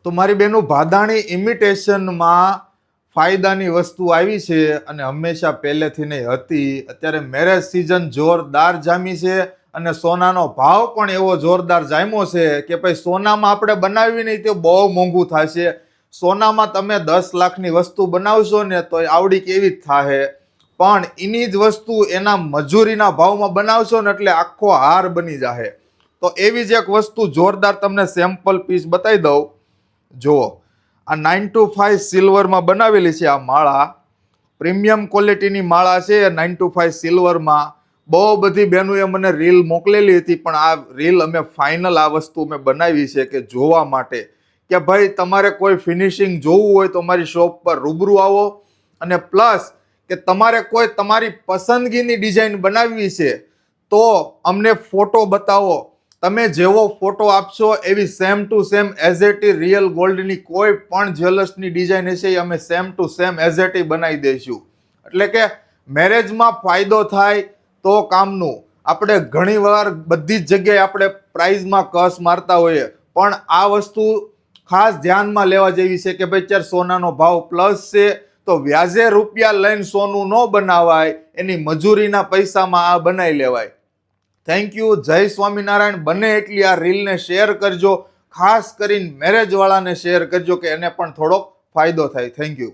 તો મારી બેનો ભાદાણી ઇમિટેશનમાં ફાયદાની વસ્તુ આવી છે અને હંમેશા પહેલેથી નહીં હતી. અત્યારે મેરેજ સિઝન જોરદાર જામી છે અને સોનાનો ભાવ પણ એવો જોરદાર જામ્યો છે કે ભાઈ સોનામાં આપણે બનાવવી નહીં તો બહુ મોંઘું થશે. સોનામાં તમે 10 લાખની વસ્તુ બનાવશો ને તો આવડી કેવી જ થાહે, પણ એની જ વસ્તુ એના મજૂરીના ભાવમાં બનાવશો ને એટલે આખો હાર બની જાહે. તો એવી જ એક વસ્તુ જોરદાર તમને સેમ્પલ પીસ બતાવી દઉં. જુઓ, આ 925 સિલ્વરમાં બનાવેલી છે. આ માળા પ્રીમિયમ ક્વોલિટીની માળા છે. 925 સિલ્વરમાં બહુ બધી બહેનોએ મને રીલ મોકલેલી હતી, પણ આ રીલ અમે ફાઇનલ આ વસ્તુ મેં બનાવી છે કે જોવા માટે કે ભાઈ તમારે કોઈ ફિનિશિંગ જોવું હોય તો મારી શોપ પર રૂબરૂ આવો, અને પ્લસ કે તમારે કોઈ તમારી પસંદગીની ડિઝાઇન બનાવવી છે તો અમને ફોટો બતાવો. તમે જેવો ફોટો આપશો એવી same to same as it is real ગોલ્ડની કોઈ પણ જ્વેલર્સની ડિઝાઇન હશે એ અમે same to same as it is બનાવી દઈશું. એટલે કે મેરેજમાં ફાયદો થાય તો કામનું. આપણે ઘણીવાર બધી જ જગ્યાએ આપણે પ્રાઇઝમાં કસ મારતા હોઈએ, પણ આ વસ્તુ ખાસ ધ્યાનમાં લેવા જેવી છે કે ભાઈ અત્યારે સોનાનો ભાવ પ્લસ છે તો વ્યાજે રૂપિયા લઈને સોનું ન બનાવાય, એની મજૂરીના પૈસામાં આ બનાવી લેવાય. Thank you. જય સ્વામિનારાયણ. બને એટલી આ રીલને શેર કરજો, ખાસ કરીને મેરેજ વાળાને શેર કરજો કે એને પણ થોડોક ફાયદો થાય. Thank you.